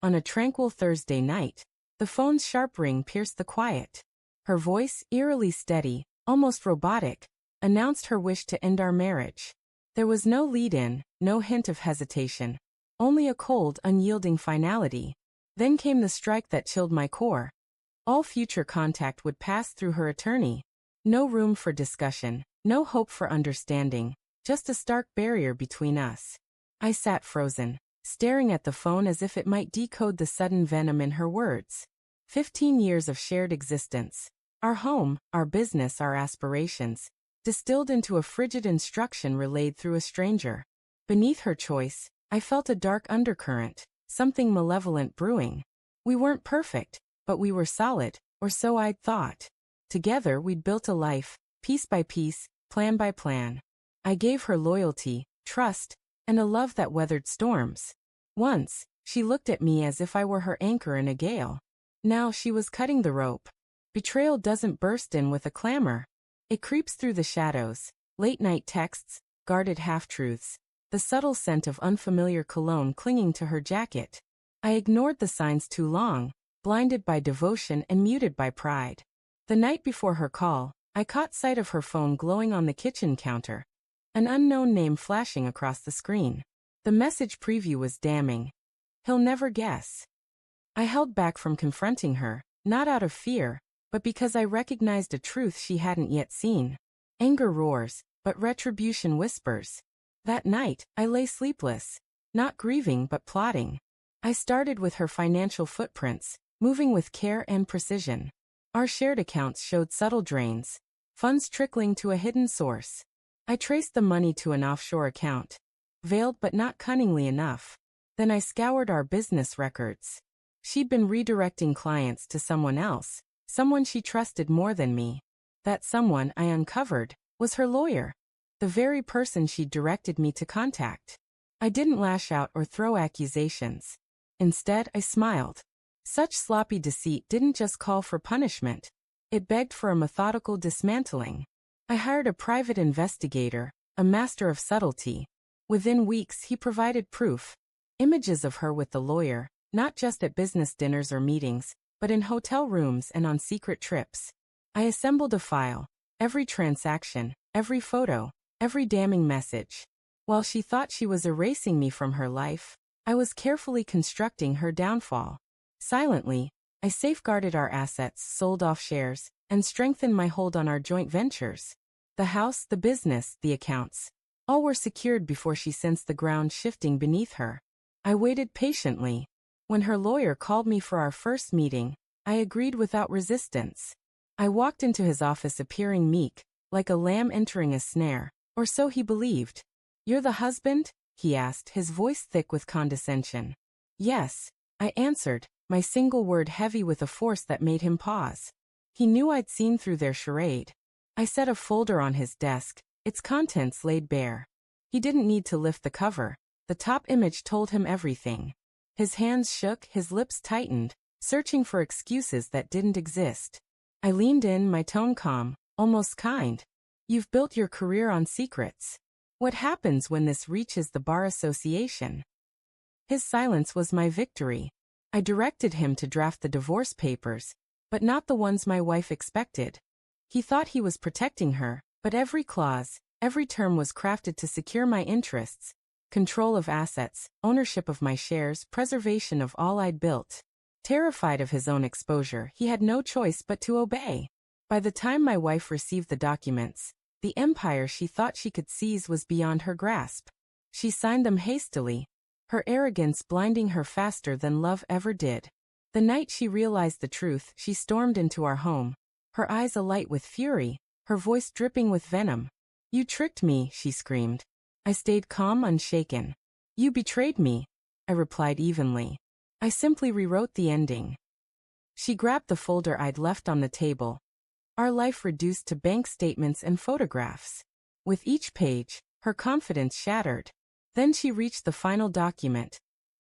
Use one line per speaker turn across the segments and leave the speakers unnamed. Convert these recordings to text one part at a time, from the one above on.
On a tranquil Thursday night, the phone's sharp ring pierced the quiet. Her voice, eerily steady, almost robotic, announced her wish to end our marriage. There was no lead-in, no hint of hesitation, only a cold, unyielding finality. Then came the strike that chilled my core. All future contact would pass through her attorney. No room for discussion, no hope for understanding, just a stark barrier between us. I sat frozen, staring at the phone as if it might decode the sudden venom in her words. 15 years of shared existence. Our home, our business, our aspirations, distilled into a frigid instruction relayed through a stranger. Beneath her choice, I felt a dark undercurrent, something malevolent brewing. We weren't perfect, but we were solid, or so I'd thought. Together we'd built a life, piece by piece, plan by plan. I gave her loyalty, trust, and a love that weathered storms. Once, she looked at me as if I were her anchor in a gale. Now she was cutting the rope. Betrayal doesn't burst in with a clamor. It creeps through the shadows, late-night texts, guarded half-truths, the subtle scent of unfamiliar cologne clinging to her jacket. I ignored the signs too long, blinded by devotion and muted by pride. The night before her call, I caught sight of her phone glowing on the kitchen counter, an unknown name flashing across the screen. The message preview was damning. He'll never guess. I held back from confronting her, not out of fear, but because I recognized a truth she hadn't yet seen. Anger roars, but retribution whispers. That night, I lay sleepless, not grieving but plotting. I started with her financial footprints, moving with care and precision. Our shared accounts showed subtle drains, funds trickling to a hidden source. I traced the money to an offshore account, veiled but not cunningly enough. Then I scoured our business records. She'd been redirecting clients to someone else, someone she trusted more than me. That someone, I uncovered, was her lawyer, the very person she'd directed me to contact. I didn't lash out or throw accusations. Instead, I smiled. Such sloppy deceit didn't just call for punishment. It begged for a methodical dismantling. I hired a private investigator, a master of subtlety. Within weeks, he provided proof. Images of her with the lawyer, not just at business dinners or meetings, but in hotel rooms and on secret trips. I assembled a file, every transaction, every photo, every damning message. While she thought she was erasing me from her life, I was carefully constructing her downfall. Silently, I safeguarded our assets, sold off shares, and strengthened my hold on our joint ventures. The house, the business, the accounts. All were secured before she sensed the ground shifting beneath her. I waited patiently. When her lawyer called me for our first meeting, I agreed without resistance. I walked into his office appearing meek, like a lamb entering a snare, or so he believed. "You're the husband?" he asked, his voice thick with condescension. "Yes," I answered, my single word heavy with a force that made him pause. He knew I'd seen through their charade. I set a folder on his desk, its contents laid bare. He didn't need to lift the cover. The top image told him everything. His hands shook, his lips tightened, searching for excuses that didn't exist. I leaned in, my tone calm, almost kind. "You've built your career on secrets. What happens when this reaches the Bar Association?" His silence was my victory. I directed him to draft the divorce papers, but not the ones my wife expected. He thought he was protecting her, but every clause, every term was crafted to secure my interests. Control of assets, ownership of my shares, preservation of all I'd built. Terrified of his own exposure, he had no choice but to obey. By the time my wife received the documents, the empire she thought she could seize was beyond her grasp. She signed them hastily, her arrogance blinding her faster than love ever did. The night she realized the truth, she stormed into our home, her eyes alight with fury, her voice dripping with venom. "You tricked me," she screamed. I stayed calm, unshaken. "You betrayed me," I replied evenly. "I simply rewrote the ending." She grabbed the folder I'd left on the table, our life reduced to bank statements and photographs. With each page, her confidence shattered. Then she reached the final document,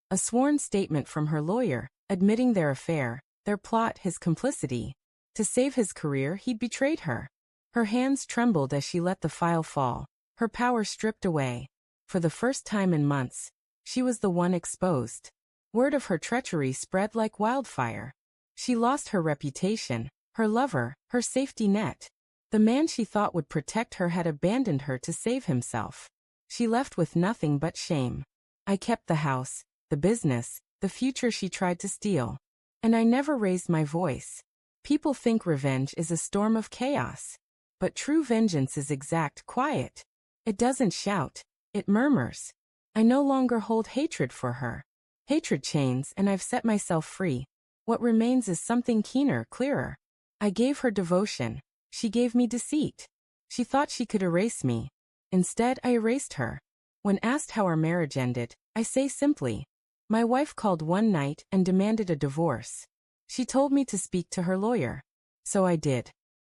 a sworn statement from her lawyer, admitting their affair, their plot, his complicity. To save his career, he'd betrayed her. Her hands trembled as she let the file fall, her power stripped away. For the first time in months, she was the one exposed. Word of her treachery spread like wildfire. She lost her reputation, her lover, her safety net. The man she thought would protect her had abandoned her to save himself. She left with nothing but shame. I kept the house, the business, the future she tried to steal. And I never raised my voice. People think revenge is a storm of chaos. But true vengeance is exact, quiet. It doesn't shout, it murmurs. I no longer hold hatred for her. Hatred chains, and I've set myself free. What remains is something keener, clearer. I gave her devotion. She gave me deceit. She thought she could erase me. Instead, I erased her. When asked how our marriage ended, I say simply, my wife called one night and demanded a divorce. She told me to speak to her lawyer. So I did.